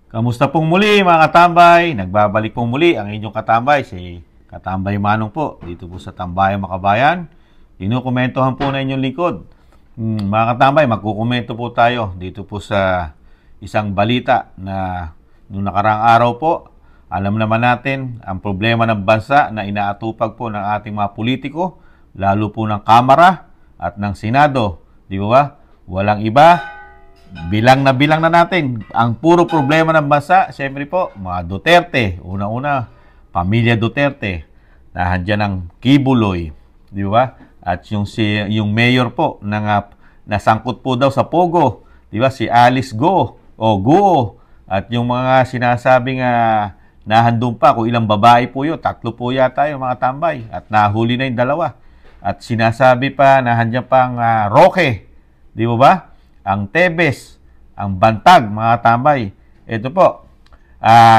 Kamusta pong muli mga katambay? Nagbabalik pong muli ang inyong katambay, si Katambay Manong po, dito po sa Tambayang Makabayan. Inukomentohan po na inyong likod. Mga katambay, magkukomento po tayo dito po sa isang balita na noong nakaraang araw po, alam naman natin ang problema ng bansa na inaatupag po ng ating mga politiko, lalo po ng Kamara at ng Senado. Di ba? Walang iba. Bilang na natin ang puro problema ng bansa, siyempre po, mga Duterte, una-una, pamilya Duterte, nahandyan ang Kibuloy, di ba? At yung mayor po, nasangkot po daw sa Pogo, di ba? Si Alice Go, o Guo, at yung mga sinasabing nahandun pa, kung ilang babae po yun, 3 po yata yung mga tambay, at nahuli na yung 2. At sinasabi pa, nahandyan pang Roque, di ba? Ang Tebes, ang Bantag, mga tambay. Ito po,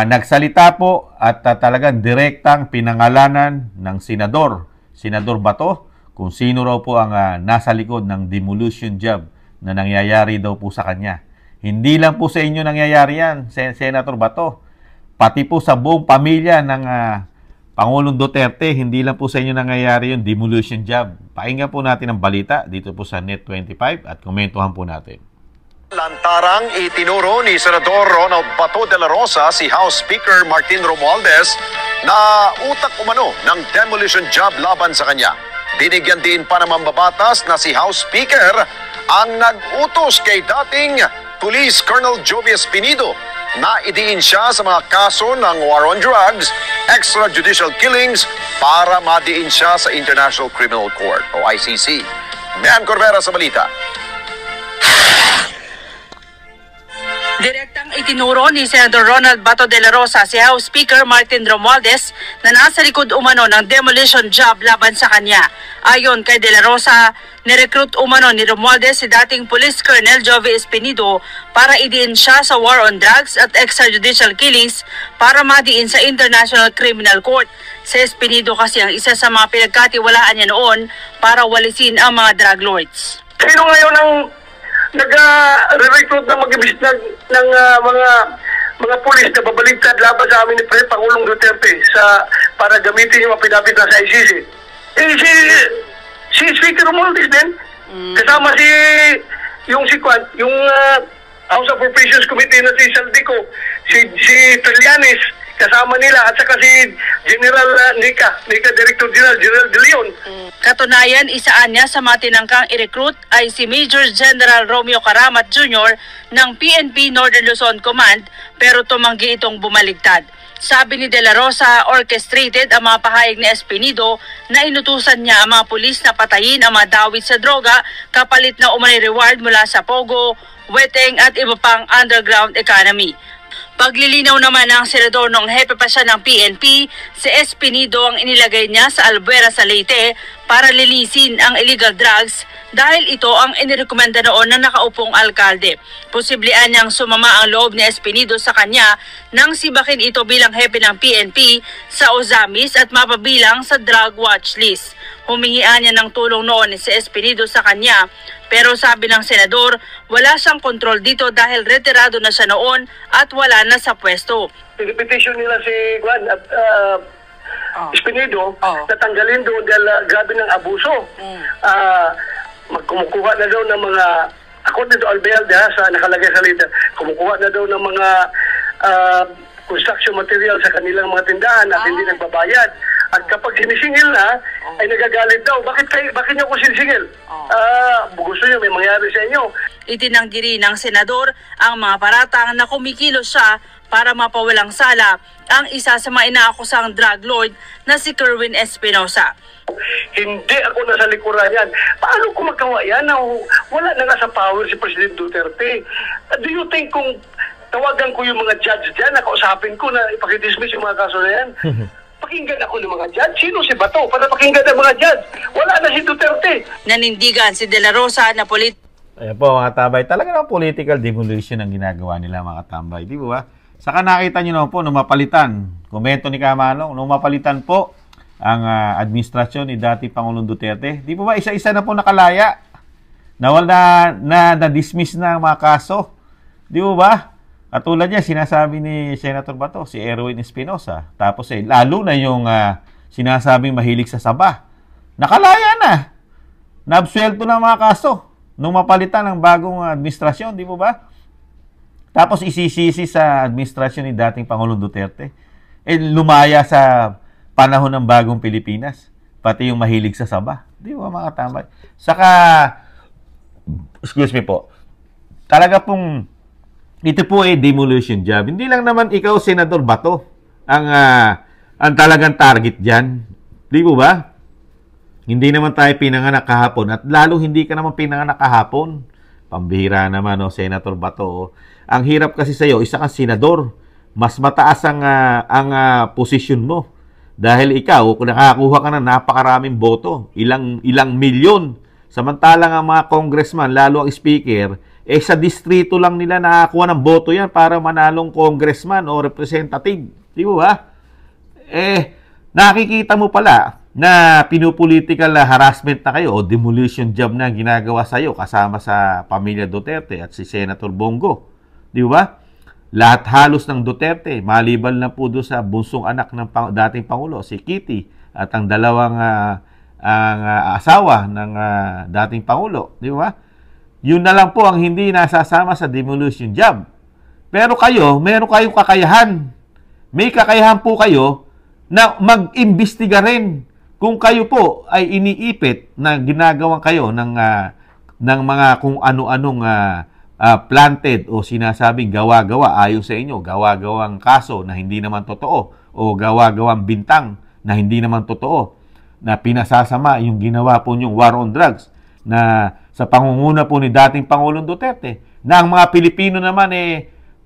nagsalita po at talagang direktang pinangalanan ng Senador Bato, kung sino raw po ang nasa likod ng demolition job na nangyayari daw po sa kanya. Hindi lang po sa inyo nangyayari yan, Senator Bato. Pati po sa buong pamilya ng Pangulong Duterte, hindi lang po sa inyo nangyayari yung demolition job. Pakinggan po natin ang balita dito po sa Net25 at komentuhan po natin. Lantarang itinuro ni Senador Ronald Bato de la Rosa si House Speaker Martin Romualdez na utak umano ng demolition job laban sa kanya. Binigyan din pa ng mambabatas na si House Speaker ang nag-utos kay dating Police Colonel Jovi Espinido na idiin siya sa mga kaso ng war on drugs, extrajudicial killings para madiin siya sa International Criminal Court o ICC. Mian Corvera sa balita. Direktang itinuro ni Senador Ronald Bato de la Rosa si House Speaker Martin Romualdez na nasa likod umano ng demolition job laban sa kanya. Ayon kay de la Rosa, nirecruit umano ni Romualdez si dating Police Colonel Jovi Espinido para idiin siya sa war on drugs at extrajudicial killings para madiin sa International Criminal Court. Si Espinido kasi ang isa sa mga pinagkatiwalaan niya noon para walisin ang mga drug lords. Sino ngayon ang nag-recruit na mag-ibis ng mga pulis na babaligtad laban sa amin ni Pangulong Duterte para gamitin yung mapinapit na sa ICC? Si Speaker Romualdez din, kasama yung House Appropriations Committee na si Saldico, si Trillanes, kasama nila, at saka si General Nika Director General De Leon. Katunayan, isaan niya sa mga tinangkang i-recruit ay si Major General Romeo Caramat Jr. ng PNP Northern Luzon Command, pero tumanggi itong bumaligtad. Sabi ni De La Rosa, orchestrated ang mga pahayag ni Espinido na inutusan niya ang mga pulis na patayin ang mga dawit sa droga kapalit na umanay reward mula sa Pogo, Weteng at iba pang underground economy. Paglilinaw naman ng senador nung hepe pa siya ng PNP, si Espinido ang inilagay niya sa Albuera sa Leyte para linisin ang illegal drugs dahil ito ang inirekomenda noon ng nakaupong alkalde. Posiblian niyang sumama ang loob ni Espinido sa kanya nang sibakin ito bilang hepe ng PNP sa Ozamis at mapabilang sa drug watch list. Humingian niya ng tulong noon si Espinido sa kanya, pero sabi ng senador, wala siyang kontrol dito dahil retirado na siya noon at wala na sa pwesto. Pinipetition nila si Juan at Espinido na tanggalin doon dahil grabe ng abuso. Kumukuha na daw ng mga, according to Albealde sa nakalagay sa lita, kumukuha na daw ng mga construction material sa kanilang mga tindahan at hindi nagbabayad. At kapag sinisingil na, ay nagagalit daw. Bakit niyo ko sinisingil? Gusto niyo may mangyari sa inyo. Itinanggi rin ng senador ang mga paratang na kumikilos siya para mapawalang sala ang isa sa mga inaakusang drug lord na si Kerwin Espinosa. Hindi ako nasa likuran yan. Paano ko magawa yan? Wala na nga sa power si President Duterte. Do you think kung tawagan ko yung mga judge dyan, nakausapin ko na ipakidismiss yung mga kaso na yan? Pakinggan ako ng mga judge. Sino si Bato para pakinggan ng mga judge? Wala na si Duterte. Nanindigan si De La Rosa na Ayan po mga tambay, talaga ng political demolition ang ginagawa nila mga tambay. Di ba? Saka nakita nyo naman po, nung mapalitan, komento ni Kamanong, nung mapalitan po ang administrasyon ni dati Pangulong Duterte, di ba isa-isa na po nakalaya? Na dismiss na ang mga kaso. Di ba? Katulad niya, sinasabi ni Senator Bato, si Erwin Espinosa. Tapos lalo na yung sinasabing mahilig sa saba. Nakalaya na. Naabsuelto na mga kaso nung mapalitan ng bagong administrasyon, di mo ba? Tapos isisisi sa administrasyon ni dating Pangulong Duterte. Lumaya sa panahon ng bagong Pilipinas. Pati yung mahilig sa saba. Di ba mga tambay? Saka, excuse me po, talaga pong ito po ay demolition job. Hindi lang naman ikaw, Senador Bato, ang talagang target dyan. Di po ba? Hindi naman tayo pinanganak kahapon at lalo hindi ka naman pinanganak kahapon. Pambihira naman, Senator Bato. Ang hirap kasi sa'yo, isa kang senador. Mas mataas ang posisyon mo. Dahil ikaw, kung nakakuha ka ng napakaraming boto, ilang milyon. Samantalang ang mga congressman, lalo ang speaker, sa distrito lang nila nakakuha ng boto yan para manalong congressman o representative. Di ba? Nakikita mo pala na pinupolitical harassment na kayo o demolition job na ginagawa sa'yo kasama sa pamilya Duterte at si Senator Bongo. Di ba? Lahat halos ng Duterte, maliban na po doon sa bunsong anak ng dating Pangulo, si Kitty, at ang dalawang asawa ng dating Pangulo. Di ba? Yun na lang po ang hindi nasasama sa demolition job. Pero kayo, meron kayong kakayahan. May kakayahan po kayo na mag-imbestiga rin kung kayo po ay iniipit na ginagawa kayo ng mga kung ano-anong planted o sinasabing gawa-gawa ayon sa inyo, gawa-gawang kaso na hindi naman totoo o gawa-gawang bintang na hindi naman totoo na pinasasama yung ginawa po yung war on drugs na sa pangunguna po ni dating Pangulong Duterte, na ang mga Pilipino naman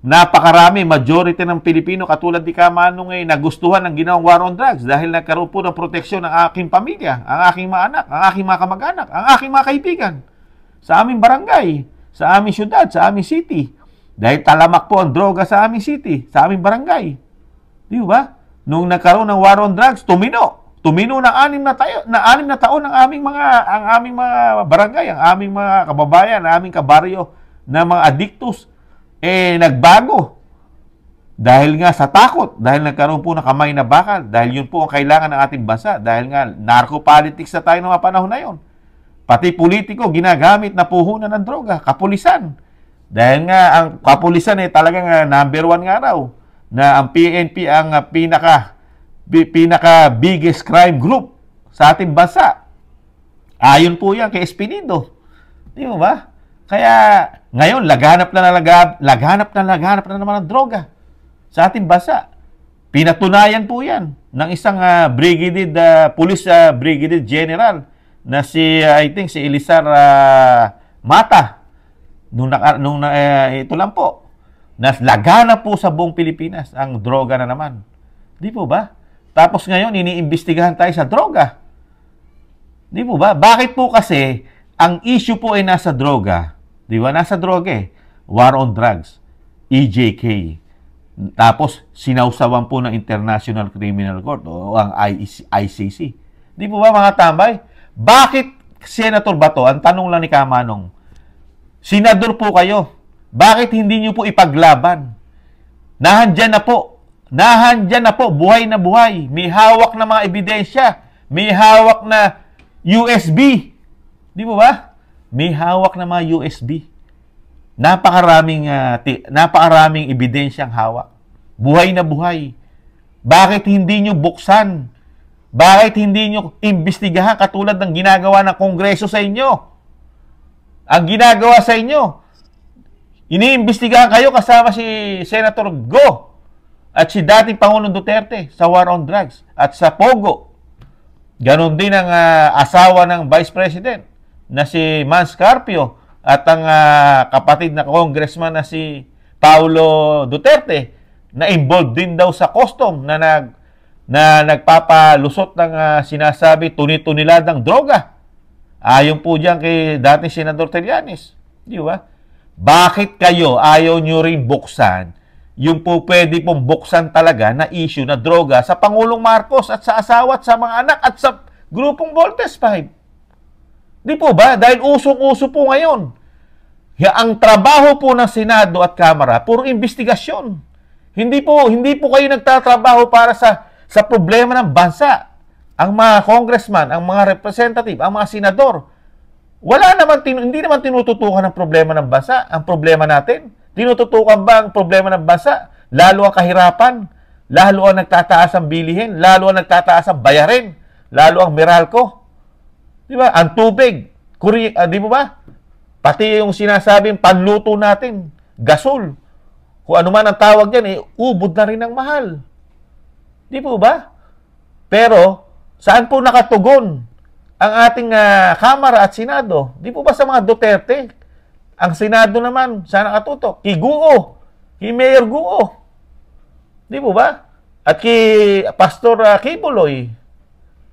napakarami, majority ng Pilipino katulad ni Kamanong nagustuhan ng ginawang war on drugs dahil nagkaroon po ng proteksyon ng aking pamilya, ang aking mga anak, ang aking mga kamag-anak, ang aking mga kaibigan sa aming barangay, sa aming syudad, sa aming city. Dahil talamak po ang droga sa aming city, sa aming barangay. Di ba? Nung nagkaroon ng war on drugs, tumino ng 6 na taon ang aming mga barangay, ang aming mga kababayan, ang aming kabaryo na mga addictus nagbago. Dahil nga sa takot, dahil nagkaroon po ng kamay na bakal, dahil yun po ang kailangan ng ating bansa, dahil nga narco-politics na tayo ng mga panahon na yun. Pati politiko ginagamit na puhunan ng droga, kapulisan. Dahil nga ang kapulisan talagang number 1 nga raw na ang PNP ang pinaka biggest crime group sa ating bansa. Ayon po yan kay Espinido. Di mo ba? Kaya ngayon, laghanap na naman ng droga sa ating bansa. Pinatunayan po yan ng isang police brigadier general na si Elizar Mata. Ito lang po. Laghanap po sa buong Pilipinas ang droga na naman. Di po ba? Tapos ngayon, iniimbestigahan tayo sa droga. Di po ba? Bakit po kasi ang issue po ay nasa droga? Di ba? Nasa droga war on drugs, EJK. Tapos, sinausawan po ng International Criminal Court o ang ICC. Di po ba mga tambay? Bakit, Senator Bato, ang tanong lang ni Kamanong, senador po kayo, bakit hindi nyo po ipaglaban? Nahandyan na po, buhay na buhay. May hawak na mga ebidensya. May hawak na USB. Di ba ba? May hawak na mga USB. Napakaraming ebidensyang hawak. Buhay na buhay. Bakit hindi nyo buksan? Bakit hindi nyo imbestigahan katulad ng ginagawa ng Kongreso sa inyo? Ang ginagawa sa inyo, iniimbestigahan kayo kasama si Senator Go at si dating Pangulong Duterte sa war on drugs at sa Pogo. Ganon din ang asawa ng Vice President na si Mans Carpio at ang kapatid na congressman na si Paulo Duterte na involved din daw sa custom na nagpapalusot ng sinasabi tuni-tuniladang droga. Ayon po diyan kay dating Senador Trillanes. Di ba? Bakit kayo ayaw nyo rin buksan yung po pwede pong buksan talaga na issue na droga sa Pangulong Marcos at sa asawa at sa mga anak at sa grupong Voltes 5? Di po ba? Dahil usong-uso po ngayon. Ang trabaho po ng Senado at Kamara, puro investigasyon. Hindi po kayo nagtatrabaho para sa problema ng bansa. Ang mga congressman, ang mga representative, ang mga senador, hindi naman tinututukan ng problema ng bansa. Ang problema natin, tinututukan ba ang problema ng bansa? Lalo ang kahirapan, lalo ang nagtataas ang bilihin, lalo ang nagtataas ang bayarin, lalo ang Meralco. Di ba? Ang tubig, di mo ba? Pati yung sinasabing panluto natin, gasol. Kung ano man ang tawag dyan, ubod na rin ang mahal. Di po ba? Pero, saan po nakatugon ang ating Kamara at Senado? Di po ba sa mga Duterte? Ang Senado naman, saan nakatutok? Kay Guo. Kay Mayor Guo. Di po ba? At kay Pastor Kibuloy.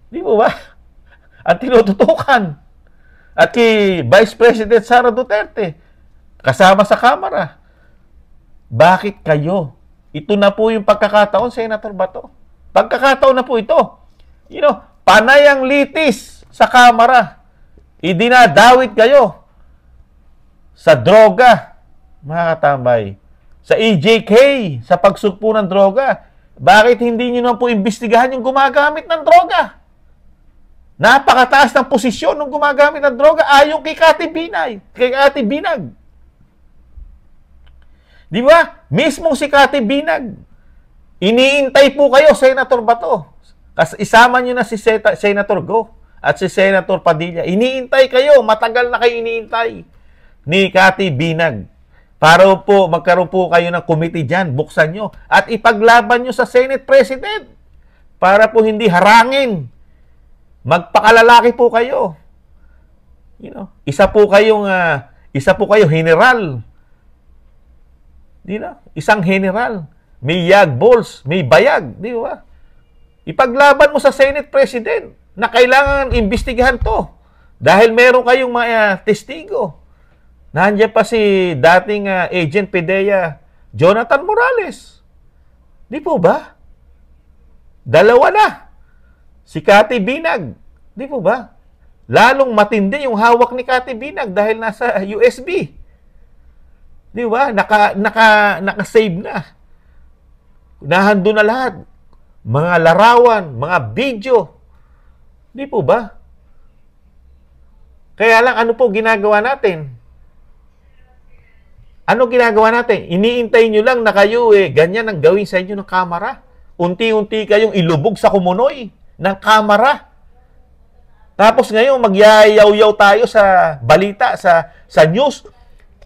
Di po ba? Ang tinututukan. At kay Vice President Sara Duterte, kasama sa Kamara. Bakit kayo? Ito na po yung pagkakataon, Senator Bato. Pagkakataon na po ito. Panay ang litis sa Kamara. Idinadawit kayo sa droga, mga katambay. Sa EJK, sa pagsugpo ng droga. Bakit hindi nyo na po imbestigahan yung gumagamit ng droga? Napakataas ng posisyon ng gumagamit ng droga ayon kay Kati Binag. Di ba? Mismo si Kati Binag. Iniintay po kayo, Senator Bato. Kasi isama nyo na si Senator Go at si Senator Padilla. Iniintay kayo. Matagal na kayo iniintay ni Kati Binag. Para po magkaroon po kayo ng committee dyan. Buksan nyo. At ipaglaban nyo sa Senate President. Para po hindi harangin. Magpakalalaki po kayo. Isa po kayo general. Isang general. May yagbols, may bayag, di ba? Ipaglaban mo sa Senate President na kailangan imbestigahan to. Dahil meron kayong mga testigo. Nandiyan pa si dating Agent PDEA, Jonathan Morales. Di po ba? Dalawa na. Si Kati Binag, di po ba? Lalong matindi yung hawak ni Kati Binag dahil nasa USB. Di ba? Naka-save na. Nahando na lahat. Mga larawan, mga video. Di po ba? Kaya lang, ano po ginagawa natin? Ano ginagawa natin? Iniintay nyo lang na kayo ganyan ang gawin sa inyo ng Kamara. Unti-unti kayong ilubog sa kumunoy ng Kamara. Tapos ngayon, magyayaw-yaw tayo sa balita, sa news.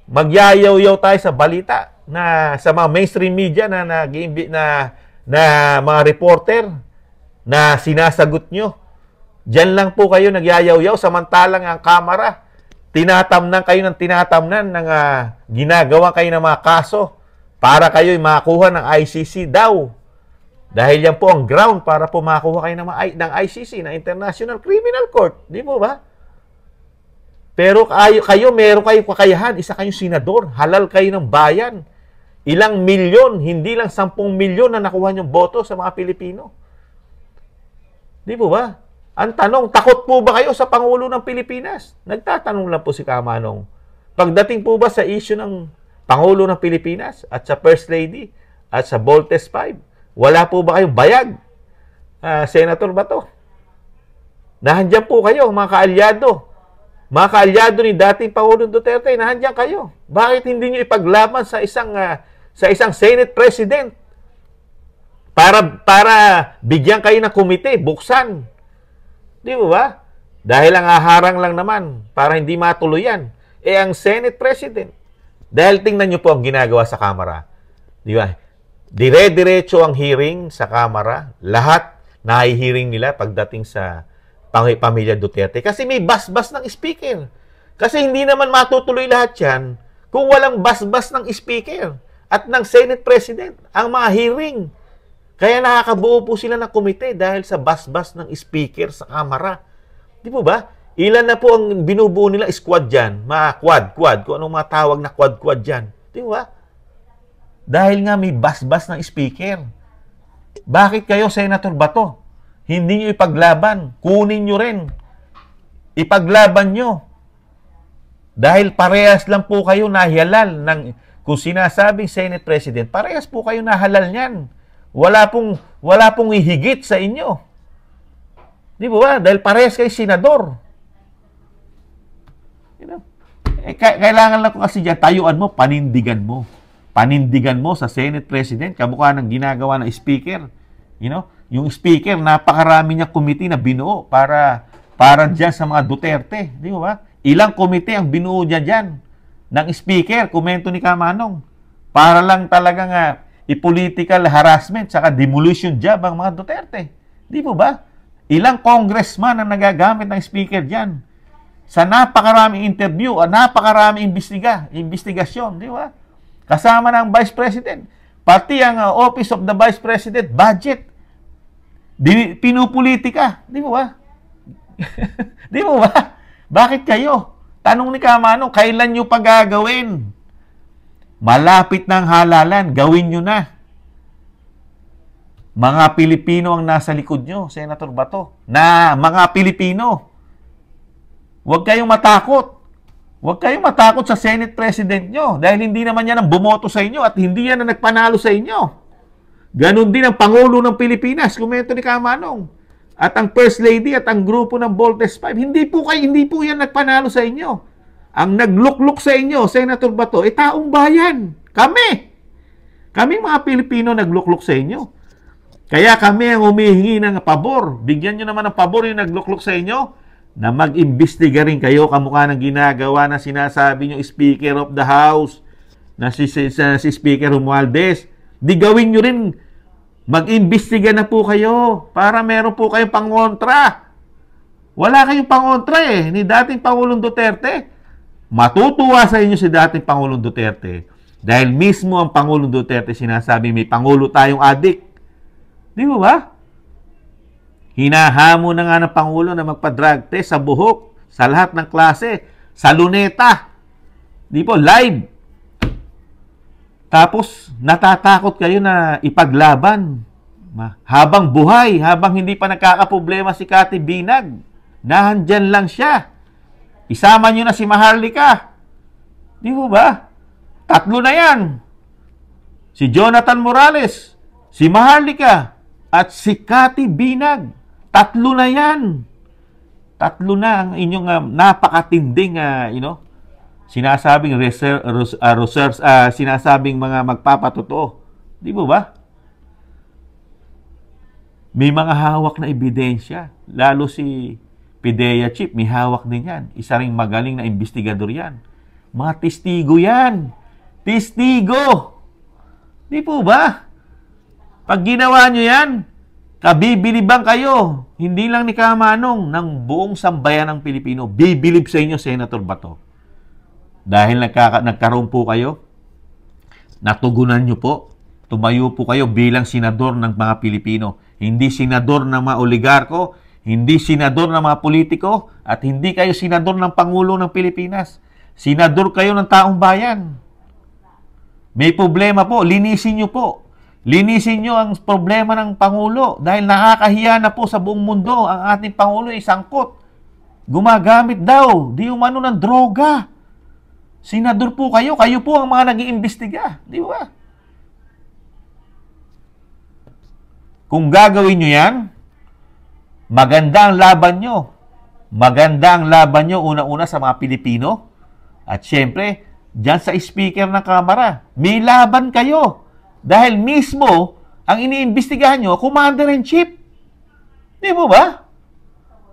Magyayaw-yaw tayo sa balita na sa mga mainstream media na mga reporter na sinasagot nyo. Diyan lang po kayo nagyayaw-yaw samantalang ang Kamara. Tinatamnan kayo ng ginagawa kayo ng mga kaso para kayo'y makakuha ng ICC daw. Dahil yan po ang ground para po makakuha kayo ng ICC, ng International Criminal Court. Di po ba? Pero kayo meron kayong kakayahan. Isa kayong senador. Halal kayo ng bayan. Ilang milyon, hindi lang 10 milyon na nakuha niyong boto sa mga Pilipino. Di po ba? Ang tanong, takot po ba kayo sa Pangulo ng Pilipinas? Nagtatanong lang po si Kamanong. Pagdating po ba sa issue ng Pangulo ng Pilipinas at sa First Lady at sa Voltes 5, wala po ba kayong bayag? Senator Bato? Nahandyan po kayo, mga kaalyado. Mga kaalyado ni dating Pangulong Duterte, nahandyan kayo. Bakit hindi nyo ipaglaban sa isang Senate President? Para bigyan kayo ng komite, buksan. Di ba? Dahil ang haharang lang naman para hindi matuloy yan. Ang Senate President. Dahil tingnan nyo po ang ginagawa sa Kamara. Di ba? Dire-diretso ang hearing sa Kamara. Lahat nahi-hearing nila pagdating sa pamilya Duterte. Kasi may bas-bas ng speaker. Kasi hindi naman matutuloy lahat yan kung walang bas-bas ng speaker at ng Senate President ang mga hearing. Kaya nakakabuo po sila ng komite dahil sa bas-bas ng speaker sa Kamara. Di po ba? Ilan na po ang binubuo nila squad dyan? Mga quad. Kung anong mga tawag na quad dyan. Di ba? Dahil nga may bas-bas ng speaker. Bakit kayo, Senator Bato? Hindi nyo ipaglaban. Kunin nyo rin. Ipaglaban nyo. Dahil parehas lang po kayo nahalal ng, kung sinasabing Senate President, parehas po kayo nahalal niyan. Wala pong ihigit sa inyo. Di ba? Dahil parehas kayo senador. You know? Kailangan lang ko kasi dyan, tayuan mo, panindigan mo. Panindigan mo sa Senate President, kamukha ng ginagawa ng Speaker. You know? Yung Speaker, napakarami niya committee na binuo para dyan sa mga Duterte. Di ba? Ilang committee ang binuo niya dyan ng Speaker, komento ni Kamanong. Para lang talagang i-political harassment saka demolition job ang mga Duterte. Di ba? Ilang congressman ang nagagamit ng Speaker dyan sa napakaraming interview, napakaraming investigasyon, di ba? Kasama ng Vice President. Pati ang Office of the Vice President, budget. Pinupolitika, di ba? Di ba? Bakit kayo? Tanong ni Kamanong, kailan nyo pa gagawin? Malapit ng halalan, gawin nyo na. Mga Pilipino ang nasa likod nyo, Senator Bato. Mga Pilipino. Huwag kayong matakot. Huwag kayong matakot sa Senate President nyo dahil hindi naman yan ang bumoto sa inyo at hindi yan ang nagpanalo sa inyo. Ganon din ang Pangulo ng Pilipinas, komento ni Kamanong. At ang First Lady at ang grupo ng Voltes 5, hindi po yan nagpanalo sa inyo. Ang naglukluk sa inyo, Senator Bato, taong bayan. Kami mga Pilipino naglukluk sa inyo. Kaya kami ang humihingi ng pabor. Bigyan nyo naman ng pabor yung naglukluk sa inyo na mag-imbestiga rin kayo kamukha ng ginagawa na sinasabi nyo Speaker of the House na si Speaker Romualdez. Di gawin nyo rin, mag-imbestiga na po kayo para meron po kayong pangontra. Wala kayong pangontra ni dating Pangulong Duterte. Matutuwa sa inyo si dating Pangulong Duterte dahil mismo ang Pangulong Duterte sinasabi may Pangulo tayong adik. Di ba? Hinahamo na nga ng Pangulo na magpa-drug test sa buhok, sa lahat ng klase, sa luneta. Di po, live. Tapos, natatakot kayo na ipaglaban. Habang buhay, habang hindi pa nagkakaproblema si Cathy Binag, nahandyan lang siya. Isama nyo na si Maharlika. Di ba? 3 na yan. Si Jonathan Morales, si Maharlika, at si Cathy Binag. 3 na yan. 3 na ang inyong napakatinding, sinasabing sinasabing mga magpapatotoo. Di ba? May mga hawak na ebidensya. Lalo si PIDEA Chief, may hawak din yan. Isa ring magaling na investigador yan. Mga testigo yan. Testigo! Di po ba? Pag ginawa nyo yan, kabibilibang kayo. Hindi lang ni Kamanong, ng buong sambayan ng Pilipino. Bibilib sa inyo, Senator Bato. Dahil nagkaroon po kayo, natugunan nyo po, tumayo po kayo bilang senador ng mga Pilipino. Hindi senador ng mga oligarko, hindi senador ng mga politiko, at hindi kayo senador ng Pangulo ng Pilipinas. Senador kayo ng taong bayan. May problema po, linisin nyo po. Linisin nyo ang problema ng Pangulo dahil nakakahiya na po sa buong mundo ang ating Pangulo ay sangkot. Gumagamit daw, di umano ng droga. Senador po kayo po ang mga nag-iimbestiga. Di ba? Kung gagawin nyo yan, maganda ang laban nyo. Maganda ang laban nyo una-una sa mga Pilipino. At syempre, dyan sa Speaker ng Kamara, may laban kayo. Dahil mismo, ang iniimbestigahan nyo, Commander-in-Chief. Di ba ba?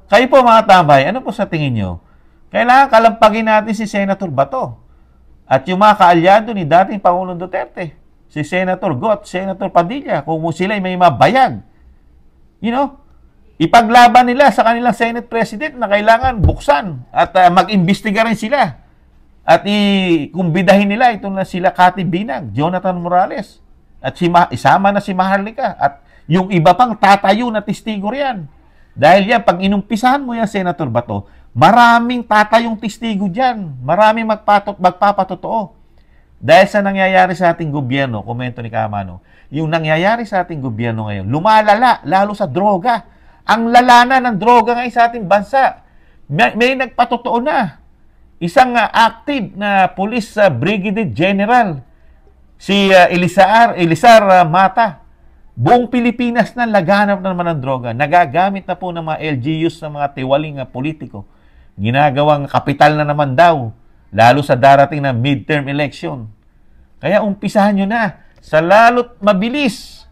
Kayo po mga tambay, ano po sa tingin nyo? Kailangan kalampagin natin si Senator Bato. At yung mga kaalyado ni dating Pangulong Duterte. Si Senator Got, Senator Padilla, kung sila may mabayag. Ipaglaban nila sa kanilang Senate President na kailangan buksan at mag-imbestiga rin sila. At ikumbidahin nila ito na sila Cathy Binag, Jonathan Morales. At isama na si Maharlika. At yung iba pang tatayo na testigo riyan. Dahil yan, pag inumpisahan mo yan, Senator Bato, maraming tatayong testigo dyan. Maraming magpapatotoo. Dahil sa nangyayari sa ating gobyerno, komento ni Kamano, yung nangyayari sa ating gobyerno ngayon, lumalala, lalo sa droga. Ang lalana ng droga ngayon sa ating bansa. May nagpatotoo na. isang active na police brigadier general, si Elizar Mata. Buong Pilipinas na laganap na naman ng droga. Nagagamit na po ng mga LGUs ng mga tiwaling politiko. Ginagawang kapital na naman daw, lalo sa darating na midterm election. Kaya umpisahan nyo na sa lalo't mabilis.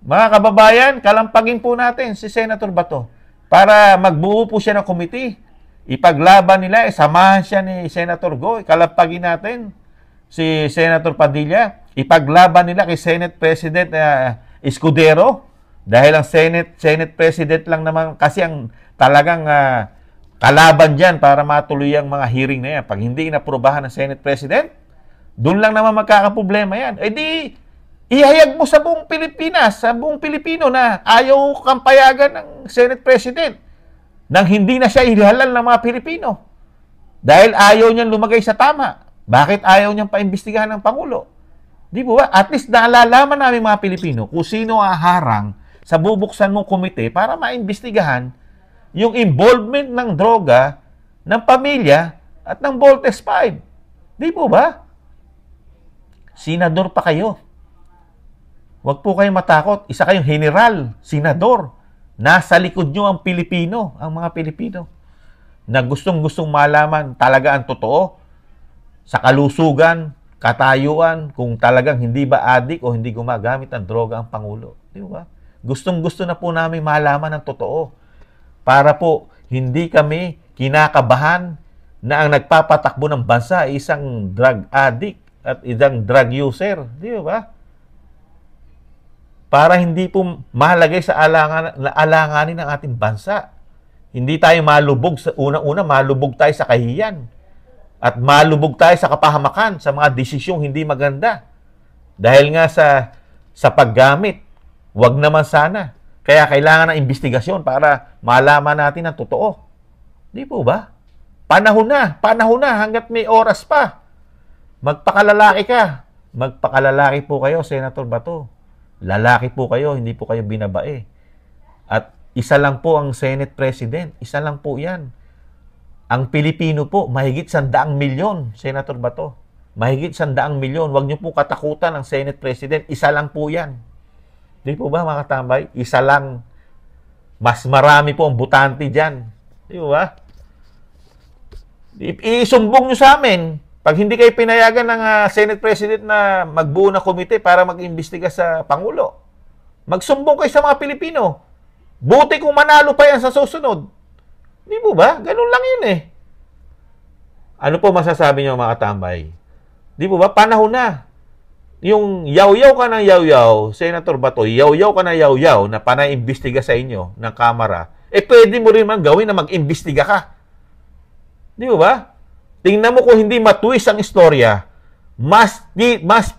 Mga kababayan, kalampagin po natin si Senator Bato para magbuo po siya ng committee. Ipaglaban nila, samahan siya ni Senator Go. Kalampagin natin si Senator Padilla. Ipaglaban nila kay Senate President Escudero, dahil ang Senate President lang naman kasi ang talagang kalaban dyan para matuloy ang mga hearing na yan. Pag hindi inaprobahan ng Senate President, doon lang naman magkakaproblema yan. Eh di, ihayag mo sa buong Pilipinas, sa buong Pilipino na ayaw kang payagan ng Senate President nang hindi na siya ihalal ng mga Pilipino. Dahil ayaw niyang lumagay sa tama. Bakit ayaw niyang paimbestigahan ng Pangulo? Di ba? At least naalalaman namin mga Pilipino kung sino ang harang sa bubuksan mong komite para maimbestigahan yung involvement ng droga, ng pamilya, at ng Voltes 5. Di po ba? Senador pa kayo. Huwag po kayong matakot. Isa kayong general, senador. Nasa likod nyo ang Pilipino, ang mga Pilipino, na gustong-gustong malaman talaga ang totoo sa kalusugan, katayuan, kung talagang hindi ba adik o hindi gumagamit ng droga ang Pangulo. Di ba? Gustong-gusto na po namin malaman ang totoo para po hindi kami kinakabahan na ang nagpapatakbo ng bansa ay isang drug addict at isang drug user. Di ba? Para hindi po mahalagay sa alanganin ng ating bansa. Hindi tayo malubog sa unang-una, malubog tayo sa kahiyan. At malubog tayo sa kapahamakan, sa mga desisyong hindi maganda. Dahil nga sa paggamit, wag naman sana. Kaya kailangan ng investigasyon para malaman natin ang totoo. Di po ba? Panahon na, hanggat may oras pa. Magpakalalaki ka. Magpakalalaki po kayo, Senator Bato. Lalaki po kayo, hindi po kayo binabae. At isa lang po ang Senate President. Isa lang po yan. Ang Pilipino po, mahigit 100 milyon, Senator Bato. Mahigit 100 milyon. Huwag niyo po katakutan ang Senate President. Isa lang po yan. Di po ba, mga katambay? Isa lang. Mas marami po ang butante dyan. Di ba? Isumbong nyo sa amin. Pag hindi kayo pinayagan ng Senate President na magbuo na komite para mag-imbestiga sa Pangulo, magsumbong kayo sa mga Pilipino. Buti kung manalo pa yan sa susunod. Di po ba? Ganun lang yun eh. Ano po masasabi niyo mga katambay? Di po ba? Panahon na. Yung yaw-yaw ka ng yaw-yaw, Senator Bato, yaw-yaw ka ng yaw-yaw na panaimbestiga sa inyo ng Kamara, pwede mo rin man gawin na mag-imbestiga ka. Di po ba? Tingnan mo kung hindi matwist ang istorya, mas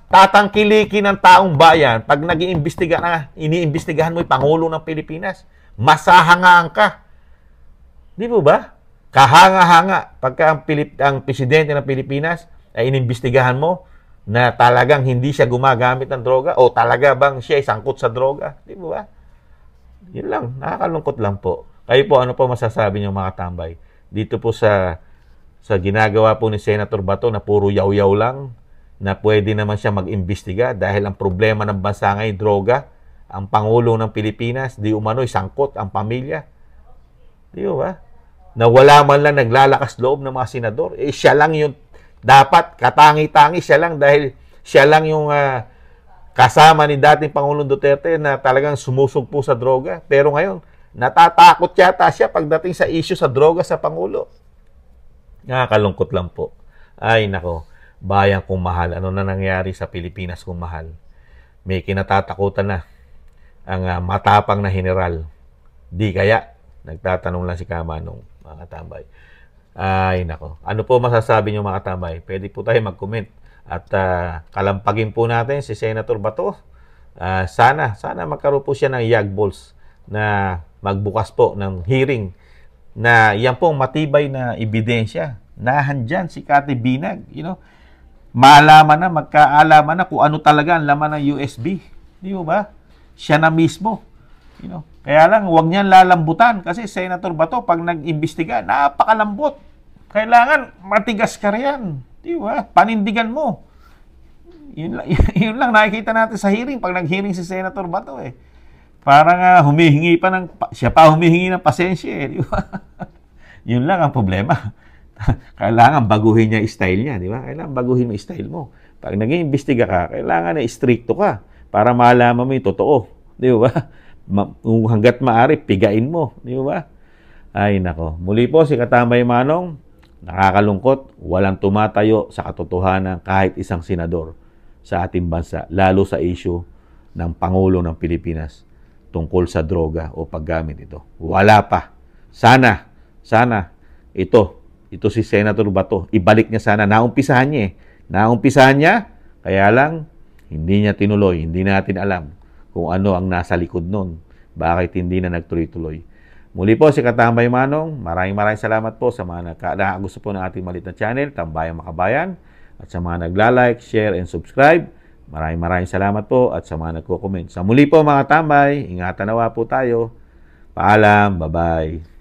tatangkilikin ng taong bayan pag nag-iimbestiga na, iniimbestigahan mo yung Pangulo ng Pilipinas. Masahangaan ka. Di po ba? Kahanga-hanga pagka ang presidente ng Pilipinas ay inimbestigahan mo na talagang hindi siya gumagamit ng droga o talaga bang siya ay sangkot sa droga. Di po ba? Yun lang. Nakakalungkot lang po. Kayo po, ano po masasabi niyo mga tambay? Dito po sa ginagawa po ni Senator Bato na puro yaw-yaw lang na pwede naman siya mag-imbestiga dahil ang problema ng bansa ngayon, droga. Ang Pangulo ng Pilipinas, di umano'y sangkot ang pamilya. Di ba? Na wala man lang naglalakas loob ng mga senador. Siya lang yung dapat, katangi-tangi siya lang dahil siya lang yung kasama ni dating Pangulong Duterte na talagang sumusugpo sa droga. Pero ngayon, natatakot yata siya pagdating sa issue sa droga sa Pangulo. Nakakalungkot lang po. Ay nako, bayan kong mahal. Ano na nangyari sa Pilipinas kong mahal? May kinatatakutan na ang matapang na general. Di kaya? Nagtatanong lang si Kamanong, mga katambay. Ay, nako. Ano po masasabi niyo mga katambay? Pwede po tayo mag-comment. At kalampagin po natin si Senator Bato. Sana magkaroon po siya ng yagballs na magbukas po ng hearing na yan pong matibay na ebidensya. Nahandyan si Kati Binag. Maalaman na, magkaalaman na kung ano talaga ang laman ng USB. Di ba? Siya na mismo. Kaya lang, huwag niyan lalambutan kasi Senator Bato, pag nag-imbestiga, napakalambot. Kailangan matigas ka riyan. Di ba? Panindigan mo. Yun lang nakikita natin sa hearing pag nag-hearing si Senator Bato eh. Parang humihingi pa siya pa humihingi ng pasensya eh, di ba? Yun lang ang problema. Kailangan baguhin niya style niya, di ba? Kailangan baguhin mo style mo. Pag nag-iimbestiga ka, kailangan na stricto ka para malaman mo yung totoo, di ba? Hanggat maaari, pigain mo, di ba? Ay nako. Muli po si Katambay Manong, nakakalungkot, walang tumatayo sa katotohanan kahit isang senador sa ating bansa, lalo sa issue ng Pangulo ng Pilipinas tungkol sa droga o paggamit ito. Wala pa. Sana ito si Senator Bato, ibalik niya sana. Naumpisahan niya, kaya lang hindi niya tinuloy, hindi natin alam kung ano ang nasa likod nun. Bakit hindi na nagtuloy-tuloy. Muli po si Katambay Manong, maraming salamat po sa mga gusto po ng ating maliit na channel, Tambayang Makabayan. At sa mga nagla-like, share, and subscribe, maraming salamat po. At sa mga nagko-comment. Sa muli po mga tambay, ingatan nawa po tayo. Paalam, bye-bye.